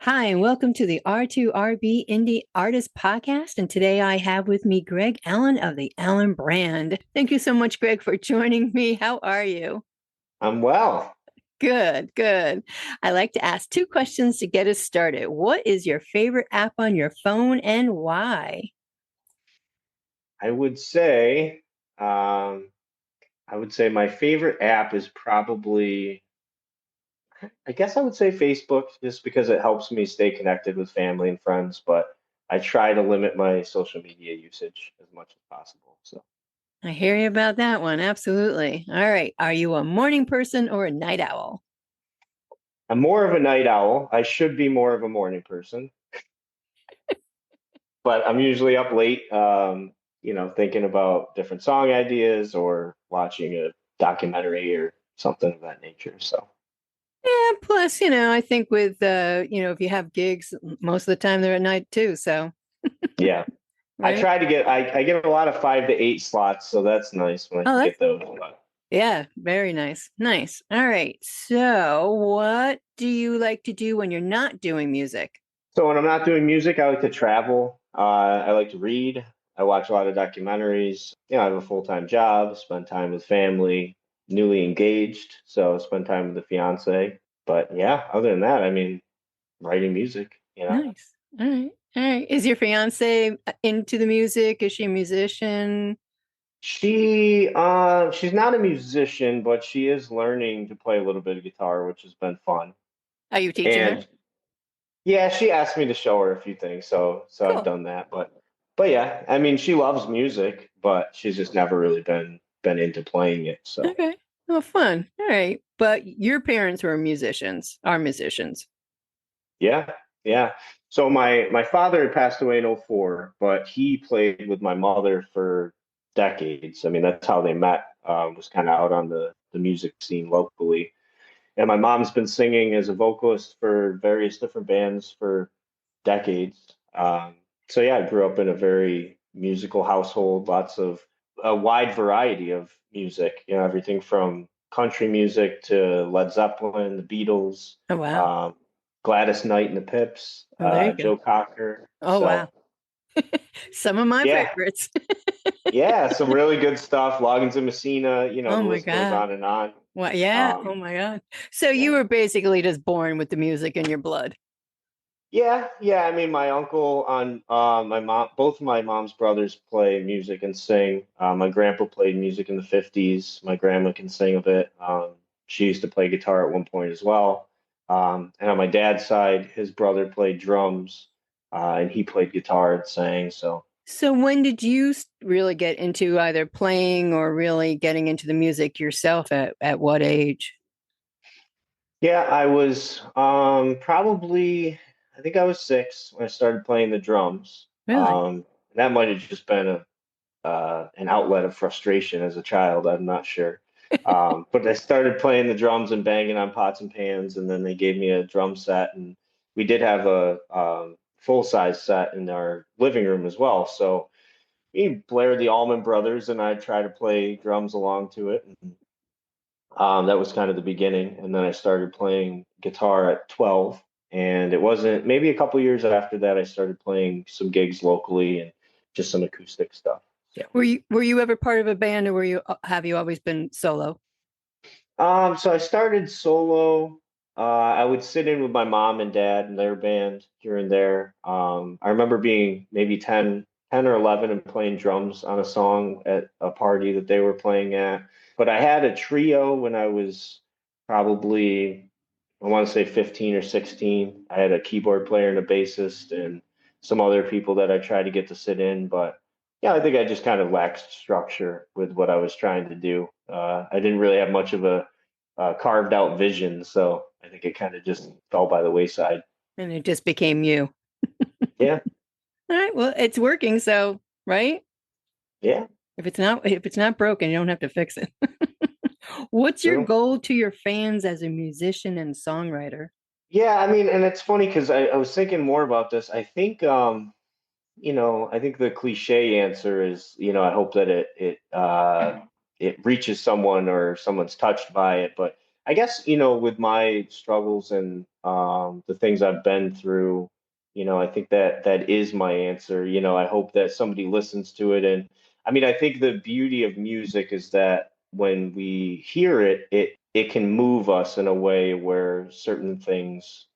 Hi, and welcome to the R2RB Indie Artist Podcast. And today I have with me Greg Allen of the Allen brand. Thank you so much, Greg, for joining me. How are you? I'm well. Good, good. I like to ask two questions to get us started. What is your favorite app on your phone and why? I would say, um, I would say my favorite app is probably, I guess I would say Facebook, just because it helps me stay connected with family and friends. But I try to limit my social media usage as much as possible. So I hear you about that one. Absolutely. All right. Are you a morning person or a night owl? I'm more of a night owl. I should be more of a morning person, but I'm usually up late, thinking about different song ideas or watching a documentary or something of that nature. So. Yeah, plus, I think with if you have gigs, most of the time they're at night too. So, Yeah. I right? try to get I get a lot of 5 to 8 slots, so that's nice when I Oh, can that's get those. But yeah, very nice. Nice. All right. So, what do you like to do when you're not doing music? so when I'm not doing music, I like to travel. I like to read. I watch a lot of documentaries. I have a full-time job, spend time with family, newly engaged, so spend time with the fiance. But yeah, other than that, I mean, writing music. Nice. All right. All right. Is your fiance into the music? Is she a musician? She's not a musician, but she is learning to play a little bit of guitar, which has been fun. Are you teaching her? And yeah, she asked me to show her a few things, so I've Cool. done that. But yeah, I mean, she loves music, but she's just never really been into playing it. So Okay. Oh, fun. All right. But your parents were musicians, are musicians. yeah, yeah. So my father had passed away in '04, but he played with my mother for decades. I mean, that's how they met. Was kind of out on the music scene locally. And my mom's been singing as a vocalist for various different bands for decades. So yeah, I grew up in a very musical household, lots of a wide variety of music, everything from country music to Led Zeppelin, the Beatles, Oh, wow. um, Gladys Knight and the Pips, Oh, there you go. Joe Cocker. Oh, So wow. Some of my yeah, favorites. yeah, some really good stuff. Loggins and Messina, Oh, the my list goes God. on and on. Well, yeah. Oh, Um, my God. So you yeah. were basically just born with the music in your blood. Yeah, yeah. I mean, my uncle on my mom, both of my mom's brothers play music and sing. My grandpa played music in the '50s. My grandma can sing a bit. She used to play guitar at one point as well. And on my dad's side, his brother played drums, and he played guitar and sang. So So when did you really get into either playing or really getting into the music yourself at what age? yeah, I was probably I think I was 6 when I started playing the drums. Really? That might have just been an outlet of frustration as a child. I'm not sure. But I started playing the drums and banging on pots and pans, and then they gave me a drum set, and we did have a full size set in our living room as well. So we blared the Allman Brothers, and I'd try to play drums along to it. And, that was kind of the beginning, and then I started playing guitar at 12. And it wasn't maybe a couple years after that I started playing some gigs locally and just some acoustic stuff. So. Were you ever part of a band or have you always been solo? So I started solo. I would sit in with my mom and dad and their band here and there. I remember being maybe 10 or 11 and playing drums on a song at a party that they were playing at. But I had a trio when I was probably, I want to say 15 or 16. I had a keyboard player and a bassist and some other people that I tried to get to sit in. But yeah, I think I just kind of lacked structure with what I was trying to do. I didn't really have much of a carved out vision, so I think it kind of just fell by the wayside. And it just became you. Yeah, All right. Well, it's working, so right? yeah, If it's not broken, you don't have to fix it. What's your true. goal to your fans as a musician and songwriter? Yeah, I mean, and it's funny because I was thinking more about this. I think the cliche answer is, I hope that it reaches someone or someone's touched by it. But I guess, with my struggles and the things I've been through, I think that that is my answer. I hope that somebody listens to it. And I mean, I think the beauty of music is that when we hear it, it can move us in a way where certain things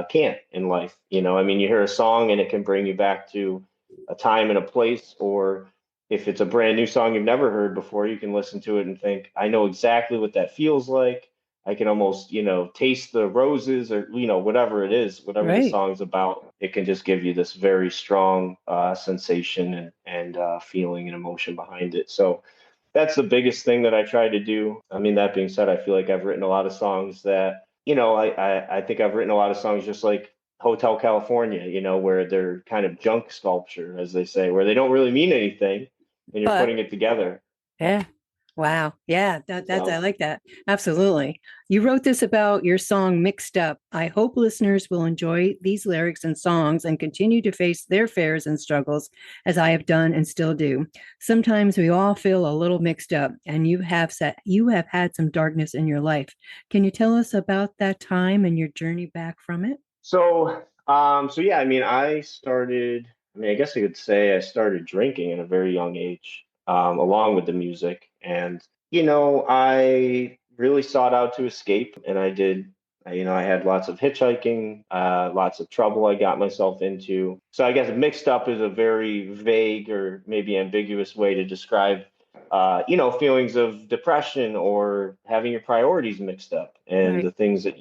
can't in life. I mean, you hear a song and it can bring you back to a time and a place, or if it's a brand new song you've never heard before, you can listen to it and think, I know exactly what that feels like. I can almost, taste the roses, or, whatever it is, whatever the Right. song's about. It can just give you this very strong sensation and feeling and emotion behind it. So that's the biggest thing that I try to do. I mean, that being said, I feel like I've written a lot of songs that, I think I've written a lot of songs just like Hotel California, where they're kind of junk sculpture, as they say, where they don't really mean anything and you're But putting it together. yeah. Wow. Yeah, that's I So like that. Absolutely. You wrote this about your song Mixed Up. I hope listeners will enjoy these lyrics and songs and continue to face their fears and struggles as I have done and still do. Sometimes we all feel a little mixed up, and you have had some darkness in your life. Can you tell us about that time and your journey back from it? so yeah, I mean, I guess I could say I started drinking at a very young age, along with the music. And, I really sought out to escape, and I did. I had lots of hitchhiking, lots of trouble I got myself into. So I guess mixed up is a very vague or maybe ambiguous way to describe feelings of depression or having your priorities mixed up, and Right. the things that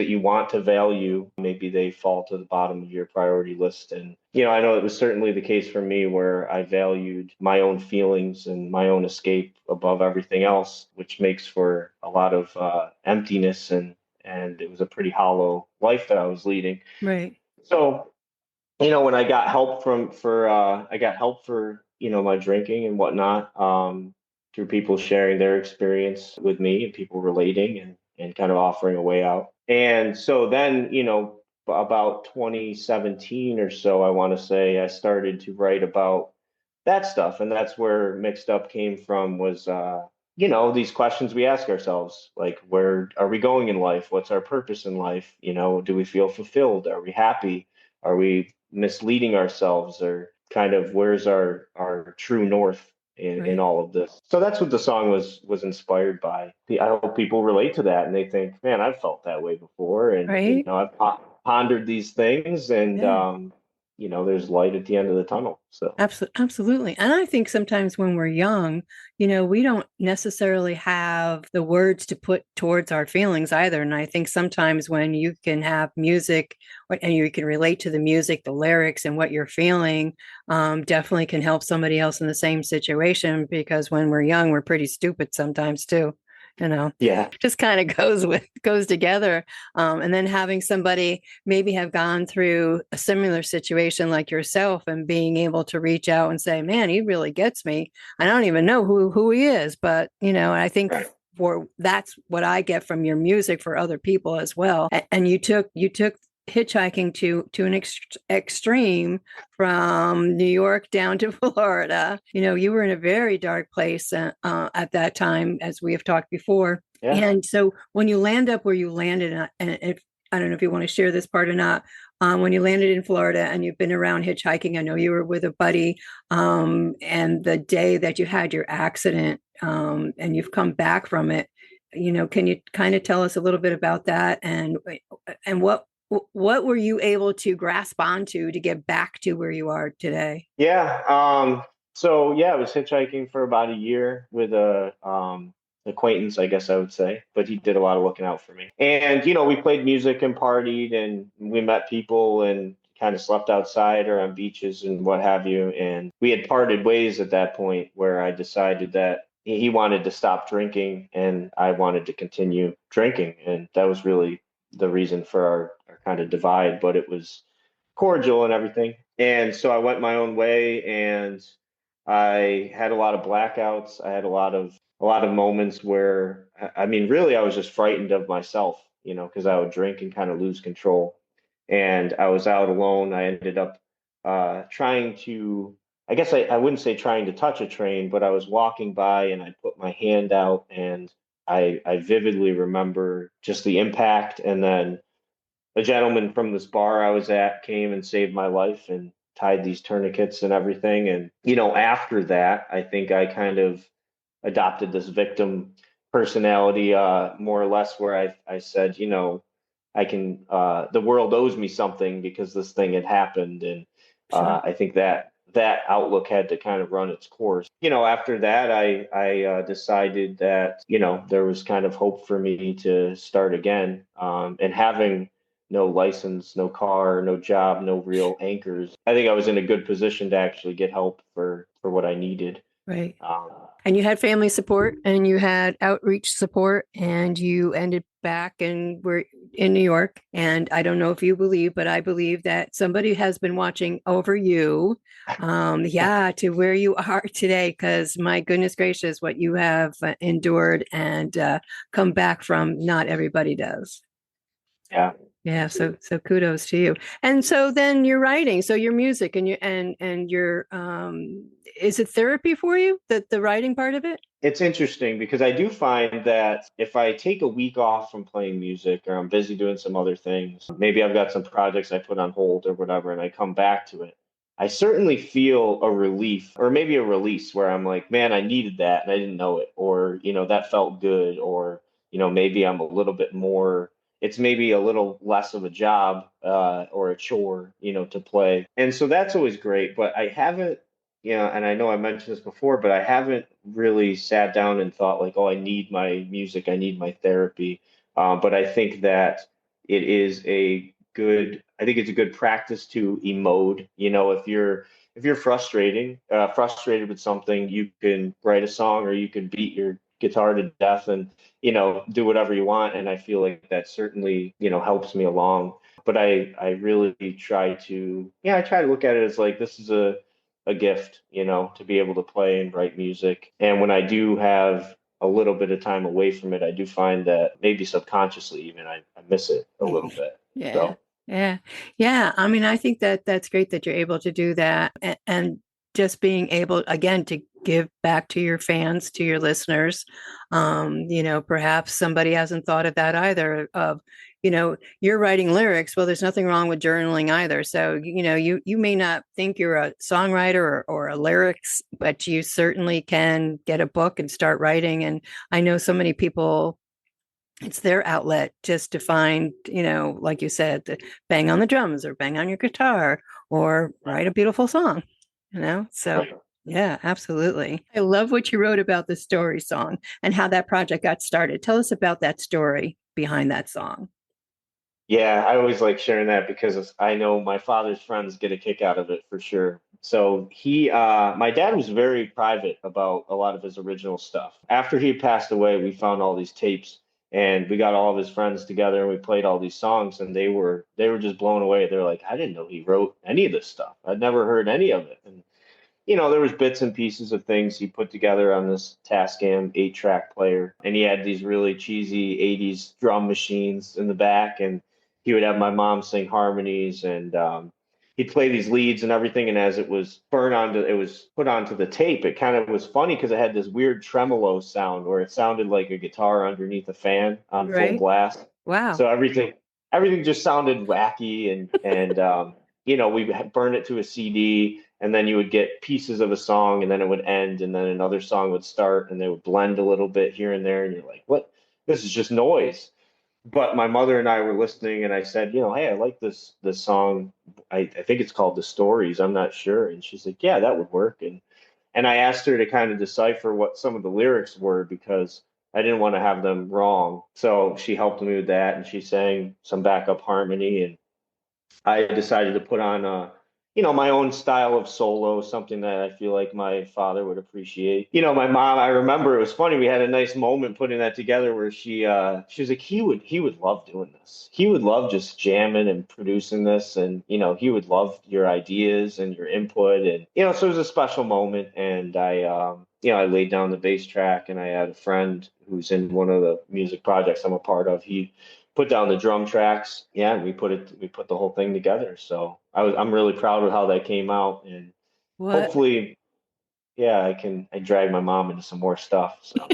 you want to value, maybe they fall to the bottom of your priority list. And, I know it was certainly the case for me where I valued my own feelings and my own escape above everything else, which makes for a lot of emptiness, and it was a pretty hollow life that I was leading. Right. So, when I got help for, my drinking and whatnot, through people sharing their experience with me and people relating and kind of offering a way out. And so then, about 2017 or so, I want to say, I started to write about that stuff. And that's where Mixed Up came from, was, these questions we ask ourselves, like, where are we going in life? What's our purpose in life? Do we feel fulfilled? Are we happy? Are we misleading ourselves, or kind of where's our true north in Right. all of this? So that's what the song was inspired by. I hope people relate to that and they think, man, I've felt that way before, and Right. I've pondered these things, and Yeah. there's light at the end of the tunnel. So Absolutely. And I think sometimes when we're young, we don't necessarily have the words to put towards our feelings either. And I think sometimes when you can have music and you can relate to the music, the lyrics, and what you're feeling, definitely can help somebody else in the same situation, because when we're young, we're pretty stupid sometimes too. You know, yeah, just kind of goes together. And then having somebody maybe have gone through a similar situation like yourself and being able to reach out and say, man, he really gets me. I don't even know who he is, but I think right. for that's what I get from your music for other people as well. And you took hitchhiking to an extreme from New York down to Florida. You were in a very dark place at that time, as we have talked before. Yeah. And so when you land up where you landed, and if I don't know if you want to share this part or not. When you landed in Florida and you've been around hitchhiking, I know you were with a buddy, and the day that you had your accident, and you've come back from it. Can you kind of tell us a little bit about that, and what were you able to grasp onto to get back to where you are today? Yeah. So yeah, I was hitchhiking for about a year with a acquaintance, I guess I would say, but he did a lot of looking out for me. And we played music and partied, and we met people and kind of slept outside or on beaches and what have you. And we had parted ways at that point, where I decided that he wanted to stop drinking and I wanted to continue drinking, and that was really the reason for our kind of divide. But it was cordial and everything. And so I went my own way, and I had a lot of blackouts. I had a lot of moments where, I mean, really, I was just frightened of myself, because I would drink and kind of lose control. And I was out alone. I ended up trying to, I guess I wouldn't say trying to touch a train, but I was walking by and I put my hand out and I vividly remember just the impact. And then a gentleman from this bar I was at came and saved my life and tied these tourniquets and everything. And, after that, I think I kind of adopted this victim personality, more or less, where I said, I can, the world owes me something because this thing had happened. And Sure. I think that outlook had to kind of run its course. After that, I decided that, there was kind of hope for me to start again. And having no license, no car, no job, no real anchors, I think I was in a good position to actually get help for what I needed. Right. Um, And you had family support and you had outreach support and you ended back and were in New York. And I don't know if you believe, but I believe that somebody has been watching over you, yeah, to where you are today. Because my goodness gracious, what you have endured and come back from, not everybody does. yeah. Yeah, so kudos to you. And so then you're writing, so your music and your is it therapy for you, the writing part of it? It's interesting because I do find that if I take a week off from playing music or I'm busy doing some other things, maybe I've got some projects I put on hold or whatever, and I come back to it, I certainly feel a relief or maybe a release where I'm like, man, I needed that and I didn't know it, or, that felt good, or, maybe I'm a little bit more, it's maybe a little less of a job, or a chore, to play. And so that's always great, but I haven't, and I know I mentioned this before, but I haven't really sat down and thought like, oh, I need my music, I need my therapy. But I think that I think it's a good practice to emote. If you're frustrated with something, you can write a song or you can beat your guitar to death and do whatever you want. And I feel like that certainly helps me along. But I really try to I try to look at it as like this is a gift, to be able to play and write music. And when I do have a little bit of time away from it, I do find that maybe subconsciously even I miss it a little bit. Yeah. So Yeah. Yeah. I mean, I think that that's great that you're able to do that and just being able again to give back to your fans, to your listeners. Perhaps somebody hasn't thought of that either of, you're writing lyrics. Well, there's nothing wrong with journaling either. So, you may not think you're a songwriter or a lyrics, but you certainly can get a book and start writing. And I know so many people it's their outlet just to find, like you said, to bang on the drums or bang on your guitar or write a beautiful song, So, yeah, absolutely. I love what you wrote about the story song and how that project got started. Tell us about that story behind that song. yeah, I always like sharing that because I know my father's friends get a kick out of it for sure. So my dad was very private about a lot of his original stuff. After he passed away, we found all these tapes and we got all of his friends together and we played all these songs and they were just blown away. They're like, I didn't know he wrote any of this stuff. I'd never heard any of it. And there was bits and pieces of things he put together on this Tascam 8-track player, and he had these really cheesy '80s drum machines in the back, and he would have my mom sing harmonies, and he'd play these leads and everything. And as it was put onto the tape, it kind of was funny because it had this weird tremolo sound where it sounded like a guitar underneath a fan on full Right. blast. Wow. So everything just sounded wacky, and we burned it to a CD, and then you would get pieces of a song, and then it would end, and then another song would start, and they would blend a little bit here and there, and you're like, "What? This is just noise." But my mother and I were listening, and I said, "Hey, I like this song. I think it's called The Stories. I'm not sure." And she's like, "Yeah, that would work." And I asked her to kind of decipher what some of the lyrics were because I didn't want to have them wrong. So she helped me with that, and she sang some backup harmony, and I decided to put on my own style of solo, something that I feel like my father would appreciate. My mom, I remember it was funny. We had a nice moment putting that together where she was like, he would love doing this. He would love just jamming and producing this, and he would love your ideas and your input, and so it was a special moment. And I laid down the bass track, and I had a friend who's in one of the music projects I'm a part of. He put down the drum tracks. Yeah, and we put the whole thing together. So I'm really proud of how that came out, and What? hopefully, yeah, I drag my mom into some more stuff. So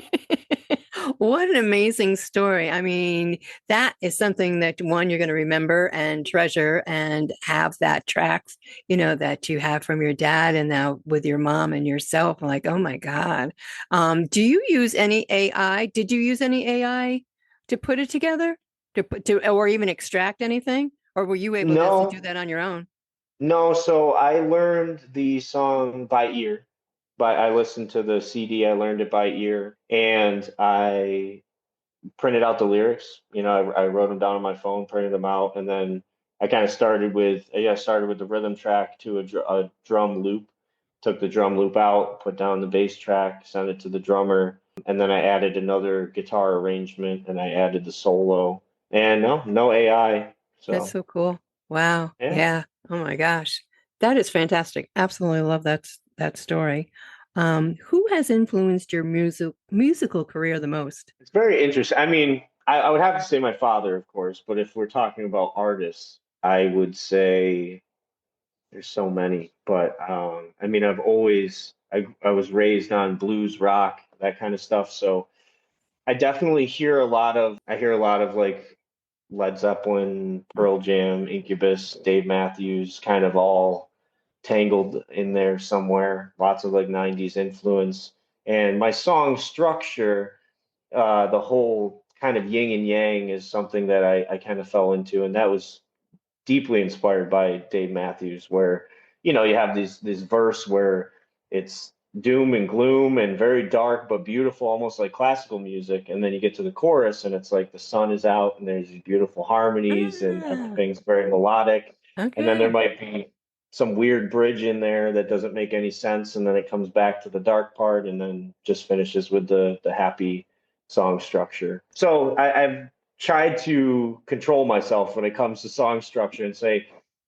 What an amazing story. I mean, that is something that one you're going to remember and treasure and have that tracks, that you have from your dad and now with your mom and yourself. Like, oh my God. Do you use any AI? Did you use any AI to put it together? To put to or even extract anything? Or were you able just to do No, that on your own? no. So I learned the song by ear, but I listened to the CD. I learned it by ear, and I printed out the lyrics. I wrote them down on my phone, printed them out, and then I kind of started with I started with the rhythm track to a drum loop. Took the drum loop out, put down the bass track, sent it to the drummer, and then I added another guitar arrangement, and I added the solo. And no AI. That's So so cool. Wow. yeah, Yeah. Oh my gosh. That is fantastic. Absolutely love that story. Who has influenced your musical career the most? it's very interesting. I mean, I would have to say my father, of course, but if we're talking about artists, I would say there's so many, but I mean, I was raised on blues, rock, that kind of stuff. So I definitely hear a lot of like Led Zeppelin, Pearl Jam, Incubus, Dave Matthews, kind of all tangled in there somewhere. Lots of like '90s influence, and my song structure, the whole kind of yin and yang, is something that I kind of fell into, and that was deeply inspired by Dave Matthews, where you have this verse where it's doom and gloom and very dark but beautiful, almost like classical music, and then you get to the chorus and it's like the sun is out and there's these beautiful harmonies and Ah, everything's very melodic, and then there okay. might be some weird bridge in there that doesn't make any sense, and then it comes back to the dark part and then just finishes with the happy song structure. So I've tried to control myself when it comes to song structure and say,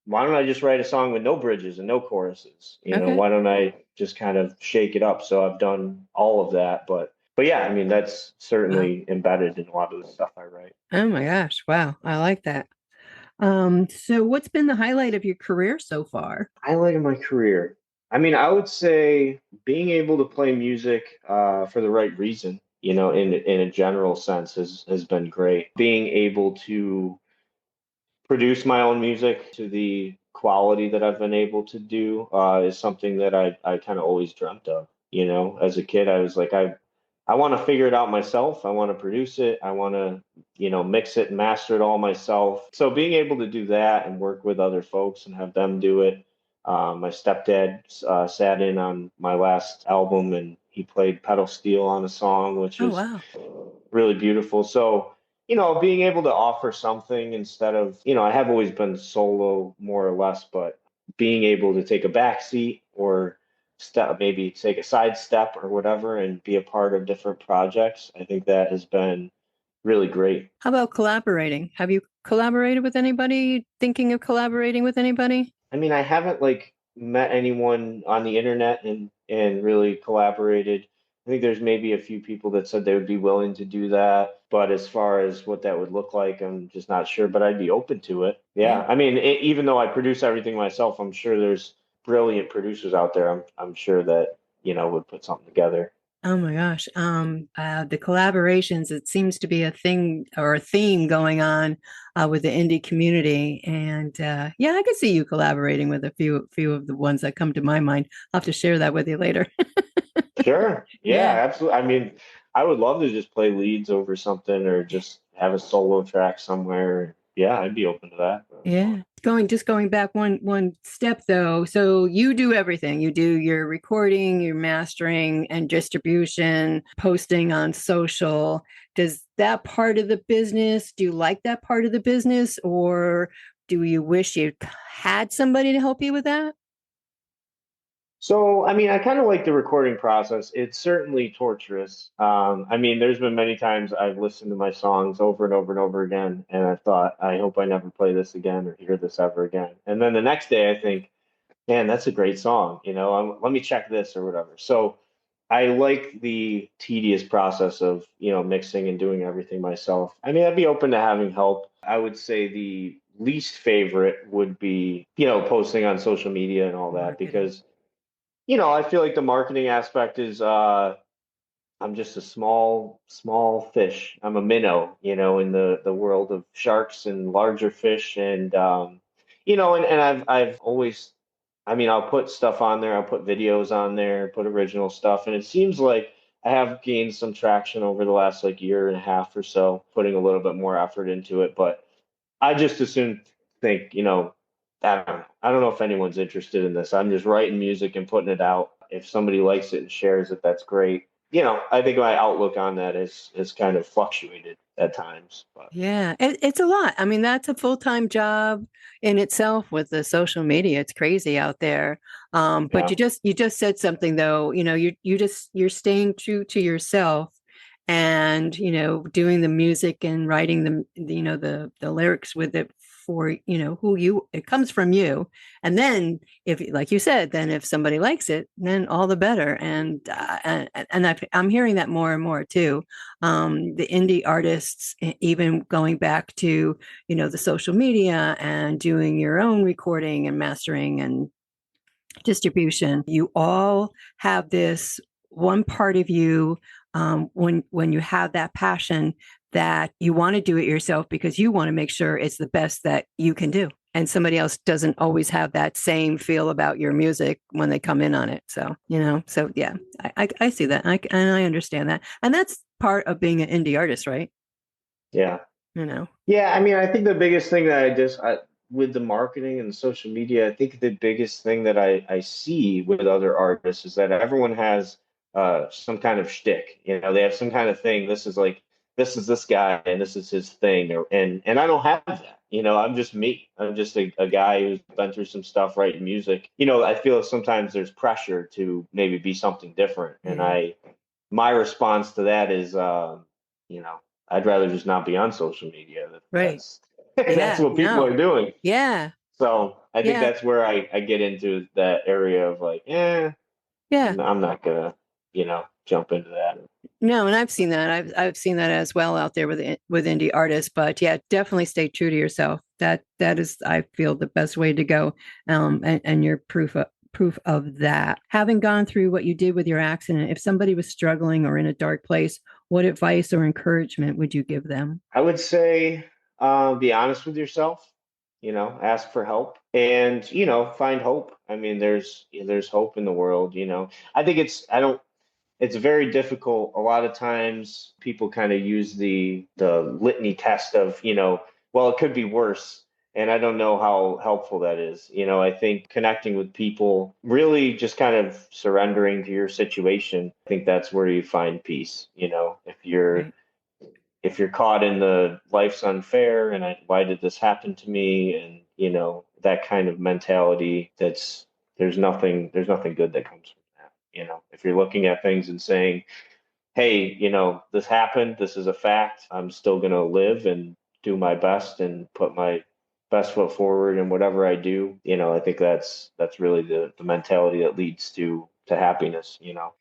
why don't I just write a song with no bridges and no choruses? Okay. Why don't I just kind of shake it up? So I've done all of that, but yeah, I mean that's Wow. certainly embedded in a lot of the stuff I write. Oh my gosh. Wow. I like that. So what's been the highlight of your career so far? Highlight of my career. I mean, I would say being able to play music for the right reason, in a general sense has been great. Being able to produce my own music to the quality that I've been able to do is something that I kind of always dreamt of. As a kid, I was like, I want to figure it out myself. I want to produce it. I want to, mix it and master it all myself. So being able to do that and work with other folks and have them do it. My stepdad sat in on my last album and he played pedal steel on a song, which Oh was wow. really beautiful. So, being able to offer something instead of, I have always been solo more or less, but being able to take a back seat or maybe take a side step or whatever and be a part of different projects, I think that has been really great. How about collaborating? Have you collaborated with anybody? Thinking of collaborating with anybody? I mean, I haven't like met anyone on the internet and really collaborated. I think there's maybe a few people that said they would be willing to do that, but as far as what that would look like, I'm just not sure. But I'd be open to it. Yeah. Yeah, I mean, even though I produce everything myself, I'm sure there's brilliant producers out there. I'm sure that would put something together. Oh my gosh. The collaborations, it seems to be a thing or a theme going on with the indie community. And yeah, I could see you collaborating with a few of the ones that come to my mind. I'll have to share that with you later. Sure. Yeah, Yeah. absolutely. I mean, I would love to just play leads over something or just have a solo track somewhere. Yeah, I'd be open to that. Yeah. Going back one step though. So you do everything. You do your recording, your mastering and distribution, posting on social. Does that part of the business, do you like that part of the business or do you wish you had somebody to help you with that? So, I mean, I kind of like the recording process. It's certainly torturous. I mean, there's been many times I've listened to my songs over and over and over again, and I thought, I hope I never play this again or hear this ever again. And then the next day, I think, man, that's a great song. Let me check this or whatever. So, I like the tedious process of, mixing and doing everything myself. I mean, I'd be open to having help. I would say the least favorite would be, posting on social media and all that Marketing. because I feel like the marketing aspect is I'm just a small fish. I'm a minnow, in the world of sharks and larger fish. And and I've always, I mean, I'll put stuff on there, I'll put videos on there, put original stuff, and it seems like I have gained some traction over the last like year and a half or so, putting a little bit more effort into it. But I just as soon think, I don't know if anyone's interested in this. I'm just writing music and putting it out. If somebody likes it and shares it, that's great. I think my outlook on that has kind of fluctuated at times, but Yeah, it's a lot. I mean, that's a full-time job in itself with the social media. It's crazy out there. But yeah, you just said something though, you're staying true to yourself and, doing the music and writing the lyrics with it for, it comes from you. And then if, like you said, then if somebody likes it, then all the better. And I'm hearing that more and more too. The indie artists, even going back to, the social media and doing your own recording and mastering and distribution. You all have this one part of you, when you have that passion, that you want to do it yourself because you want to make sure it's the best that you can do. And somebody else doesn't always have that same feel about your music when they come in on it. So, so yeah, I see that. And I understand that. And that's part of being an indie artist, right? yeah. You know, Yeah, I mean, I think the biggest thing that with the marketing and social media, I think the biggest thing that I see with other artists is that everyone has some kind of shtick. They have some kind of thing. This is this guy and this is his thing, and I don't have that. I'm just me. I'm just a guy who's been through some stuff writing music. I feel sometimes there's pressure to maybe be something different, and yeah, my response to that is, you know, I'd rather just not be on social media. right. That's that's Yeah, what people no, are doing. yeah, So I think yeah, that's where I get into that area of like, yeah. I'm not gonna, jump into that. No, and I've seen that. I've seen that as well out there with indie artists. But yeah, definitely stay true to yourself. That is, I feel, the best way to go. And you're proof of that. Having gone through what you did with your accident, if somebody was struggling or in a dark place, what advice or encouragement would you give them? I would say, be honest with yourself. Ask for help, and find hope. I mean, there's hope in the world. I think it's very difficult. A lot of times people kind of use the litany test of, well, it could be worse. And I don't know how helpful that is. I think connecting with people, really just kind of surrendering to your situation, I think that's where you find peace. Right, If you're caught in the life's unfair and why did this happen to me, and that kind of mentality, there's nothing good that comes from that. If you're looking at things and saying, hey, this happened, this is a fact, I'm still going to live and do my best and put my best foot forward in whatever I do. I think that's really the mentality that leads to happiness.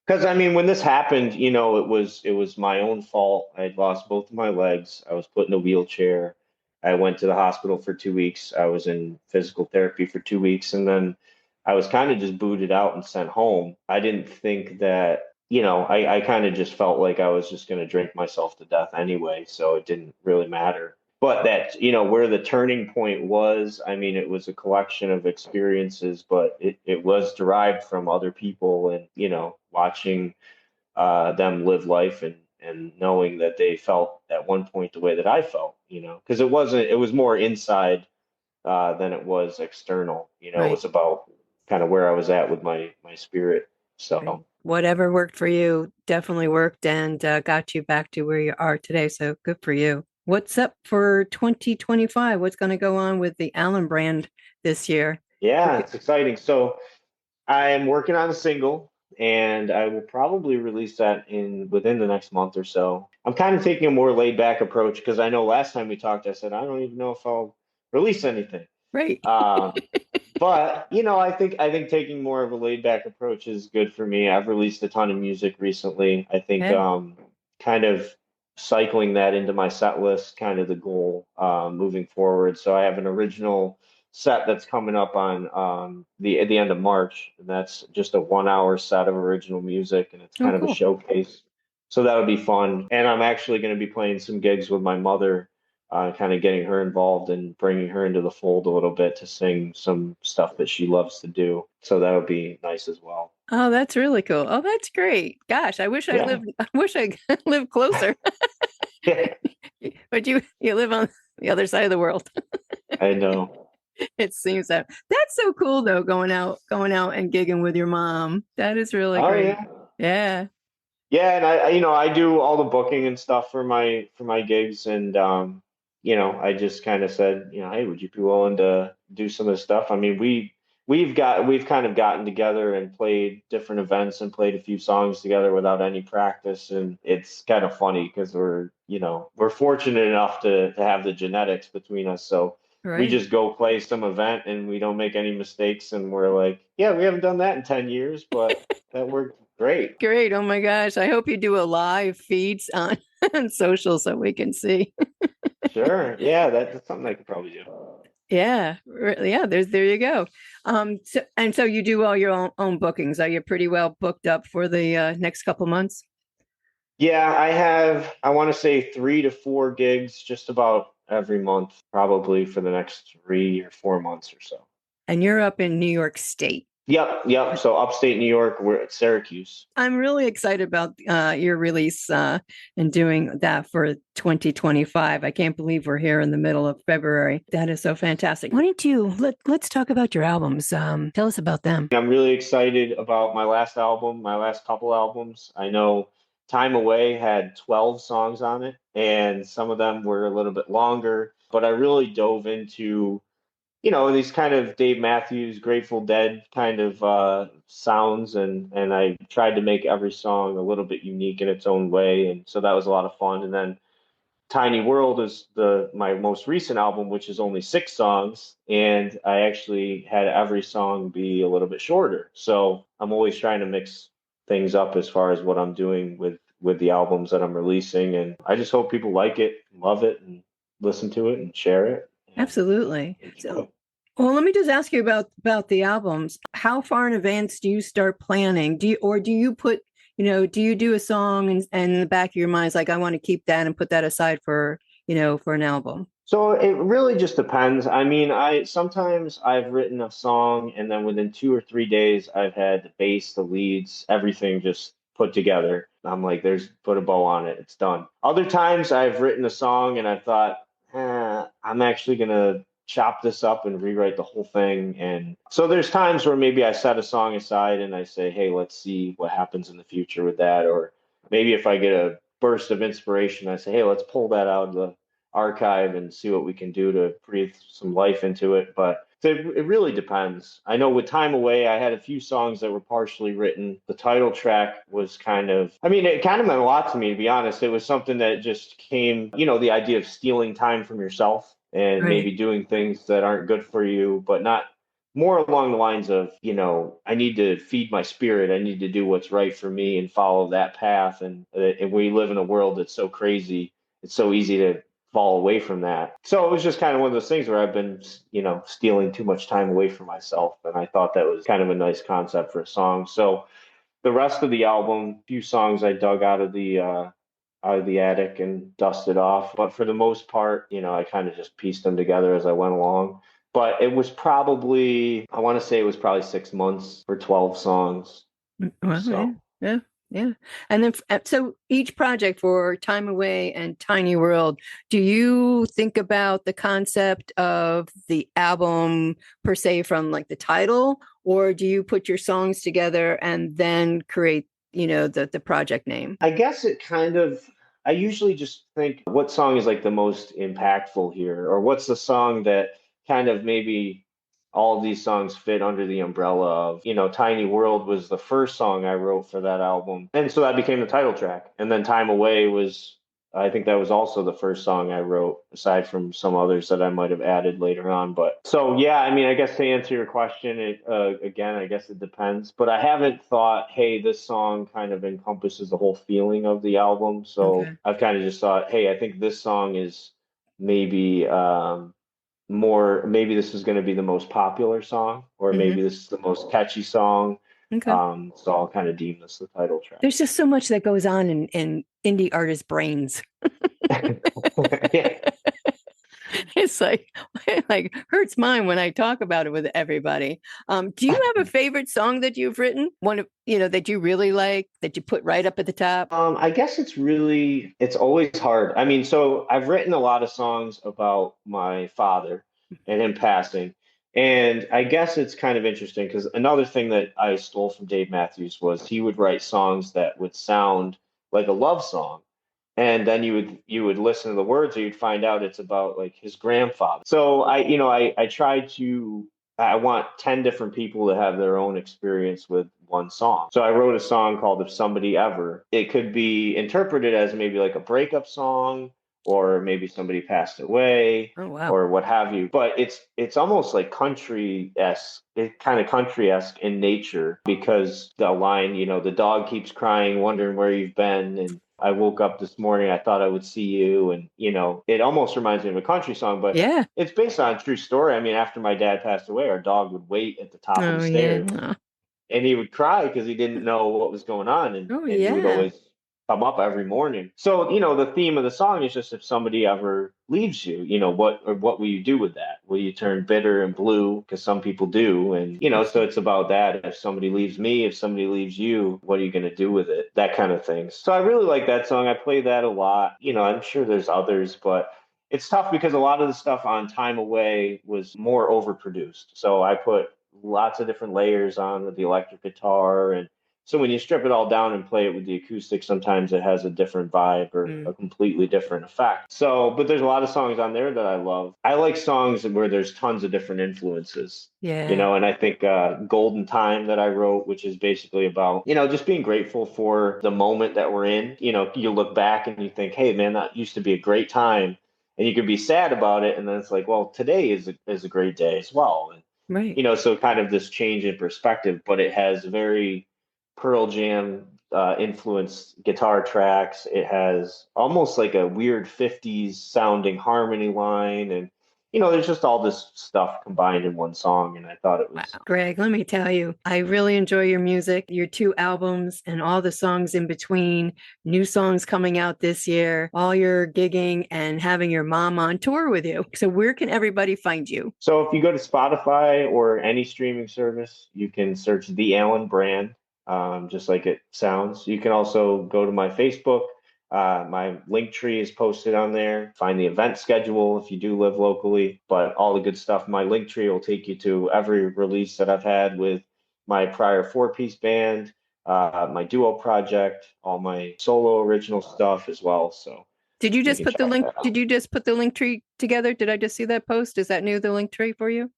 Because I mean, when this happened, it was my own fault. I had lost both of my legs. I was put in a wheelchair. I went to the hospital for 2 weeks. I was in physical therapy for 2 weeks, and then I was kind of just booted out and sent home. I didn't think that, I kind of just felt like I was just going to drink myself to death anyway, so it didn't really matter. But that, where the turning point was, I mean, it was a collection of experiences, but it was derived from other people and, watching them live life and knowing that they felt at one point the way that I felt, because it was more inside than it was external. It right, was about kind of where I was at with my spirit. right. So. Whatever worked for you definitely worked and got you back to where you are today. So good for you. What's up for 2025? What's going to go on with the Allen brand this year? Yeah, it's exciting. So I am working on a single, and I will probably release that in within the next month or so. I'm kind of taking a more laid back approach because I know last time we talked, I said I don't even know if I'll release anything. Right. Um, but I think taking more of a laid back approach is good for me. I've released a ton of music recently. I think Yeah. kind of cycling that into my set list, kind of the goal moving forward. So I have an original set that's coming up on the end of March, and that's just a 1 hour set of original music, and it's Oh, kind of a cool. showcase. So that would be fun. And I'm actually going to be playing some gigs with my mother, kind of getting her involved and bringing her into the fold a little bit to sing some stuff that she loves to do. So that would be nice as well. Oh, that's really cool. Oh, that's great. Gosh, I wish I Yeah. lived I wish I lived closer. Yeah, But you live on the other side of the world. I know. It seems that that's so cool though, going out and gigging with your mom. That is really Oh great. yeah. Yeah. Yeah, and I do all the booking and stuff for my gigs, and I just kind of said, hey, would you be willing to do some of this stuff? I mean, we've kind of gotten together and played different events and played a few songs together without any practice, and it's kind of funny because we're fortunate enough to have the genetics between us, so we Right. just go play some event and we don't make any mistakes, and we're like, yeah, we haven't done that in 10 years, but that worked great. Great. Oh my gosh. I hope you do a live feeds on, on social so we can see. Sure. Yeah, that's something I could probably do. Yeah. Yeah, there you go. So you do all your own bookings. Are you pretty well booked up for the next couple months? Yeah, I want to say 3 to 4 gigs just about every month, probably for the next 3 or 4 months or so. And you're up in New York State. Yep, yep. So upstate New York, we're at Syracuse. I'm really excited about your release and doing that for 2025. I can't believe we're here in the middle of February. That is so fantastic. Why don't you let's talk about your albums? Tell us about them. I'm really excited about my last album, my last couple albums. I know Time Away had 12 songs on it, and some of them were a little bit longer, but I really dove into these kind of Dave Matthews, Grateful Dead kind of sounds, and I tried to make every song a little bit unique in its own way, and so that was a lot of fun. And then Tiny World is the my most recent album, which is only 6 songs, and I actually had every song be a little bit shorter. So I'm always trying to mix things up as far as what I'm doing with the albums that I'm releasing, and I just hope people like it, love it, and listen to it and share it and Absolutely. enjoy So, it. well, let me just ask you about the albums. How far in advance do you start planning? Do you put, do you do a song and in the back of your mind is like, I want to keep that and put that aside for, for an album? So it really just depends. I mean, I sometimes I've written a song and then within 2 or 3 days I've had the bass, the leads, everything just put together. I'm like, there's put a bow on it, it's done. Other times I've written a song and I thought, I'm actually gonna chop this up and rewrite the whole thing. And so there's times where maybe I set a song aside and I say, hey, let's see what happens in the future with that. Or maybe if I get a burst of inspiration, I say, hey, let's pull that out of the archive and see what we can do to breathe some life into it. But it really depends. I know with Time Away, I had a few songs that were partially written. The title track was I mean, it kind of meant a lot to me, to be honest. It was something that just came, the idea of stealing time from yourself and Right. maybe doing things that aren't good for you, but not more along the lines of, I need to feed my spirit. I need to do what's right for me and follow that path. And we live in a world that's so crazy. It's so easy to fall away from that. So it was just kind of one of those things where I've been, stealing too much time away from myself. And I thought that was kind of a nice concept for a song. So the rest of the album, few songs I dug out of the attic and dusted off. But for the most part, I kind of just pieced them together as I went along. But it was probably, I want to say it was probably 6 months for 12 songs. Well, yeah, So yeah, yeah. And then, so each project for Time Away and Tiny World, do you think about the concept of the album per se from like the title, or do you put your songs together and then create, the project name? I guess I usually just think what song is like the most impactful here, or what's the song that kind of maybe all of these songs fit under the umbrella of, Tiny World was the first song I wrote for that album. And so that became the title track. And then Time Away I think that was also the first song I wrote, aside from some others that I might have added later on. But so, yeah, I mean, I guess to answer your question, again, I guess it depends. But I haven't thought, hey, this song kind of encompasses the whole feeling of the album. So Okay. I've kind of just thought, hey, I think this song is maybe maybe this is going to be the most popular song, or maybe Hmm. this is the most catchy song, Okay. So I'll kind of deem this the title track. There's just so much that goes on in indie artists' brains. Yeah. It's like hurts mine when I talk about it with everybody. Do you have a favorite song that you've written? One of that you really like that you put right up at the top? I guess it's always hard. I mean, so I've written a lot of songs about my father and him passing. And I guess it's kind of interesting because another thing that I stole from Dave Matthews was he would write songs that would sound like a love song. And then you would listen to the words, or you'd find out it's about like his grandfather. So I tried to I want 10 different people to have their own experience with one song. So I wrote a song called If Somebody Ever. It could be interpreted as maybe like a breakup song, or maybe somebody passed away, Oh wow. or what have you. But it's almost like country-esque, it kind of country-esque in nature, because the line, the dog keeps crying, wondering where you've been, and I woke up this morning, I thought I would see you. And, it almost reminds me of a country song, but Yeah. it's based on a true story. I mean, after my dad passed away, our dog would wait at the top of the Oh yeah. stairs, and he would cry because he didn't know what was going on. And, Oh and he would yeah. always come up every morning. So, the theme of the song is just, if somebody ever leaves you, what will you do with that? Will you turn bitter and blue? Because some people do. And, so it's about that. If somebody leaves me, if somebody leaves you, what are you going to do with it? That kind of thing. So I really like that song. I play that a lot. I'm sure there's others, but it's tough because a lot of the stuff on Time Away was more overproduced. So I put lots of different layers on with the electric guitar. And so when you strip it all down and play it with the acoustic, sometimes it has a different vibe or Mm, a completely different effect. So, but there's a lot of songs on there that I love. I like songs where there's tons of different influences. yeah. And I think Golden Time that I wrote, which is basically about, just being grateful for the moment that we're in. You look back and you think, hey, man, that used to be a great time. And you could be sad about it. And then it's like, well, today is a great day as well. And, Right. so kind of this change in perspective, but it has very Pearl Jam influenced guitar tracks. It has almost like a weird 50s sounding harmony line. And, there's just all this stuff combined in one song. And I thought it Wow. was. Greg, let me tell you, I really enjoy your music, your two albums, and all the songs in between, new songs coming out this year, all your gigging, and having your mom on tour with you. So, where can everybody find you? So if you go to Spotify or any streaming service, you can search The Allen Brand, just like it sounds. You can also go to my Facebook. My link tree is posted on there. Find the event schedule if you do live locally, but all the good stuff. My link tree will take you to every release that I've had with my prior four-piece band, my duo project, all my solo original stuff as well. So Did you you just can put the check link? that out. Did you just put the link tree together? Did I just see that post? Is that new, the link tree for you?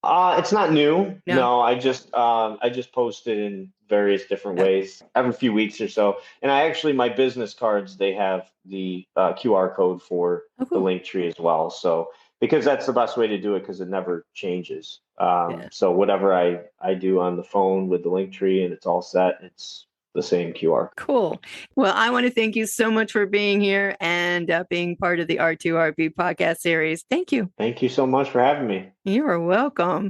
It's not new. No. No, I just post it in various different Yeah. ways every few weeks or so. And I actually, my business cards, they have the QR code for Oh, the cool. link tree as well. So because that's the best way to do it, because it never changes. Yeah. So whatever I do on the phone with the link tree and it's all set, it's the same QR. Cool. Well, I want to thank you so much for being here and being part of the R2RB podcast series. Thank you. Thank you so much for having me. You are welcome.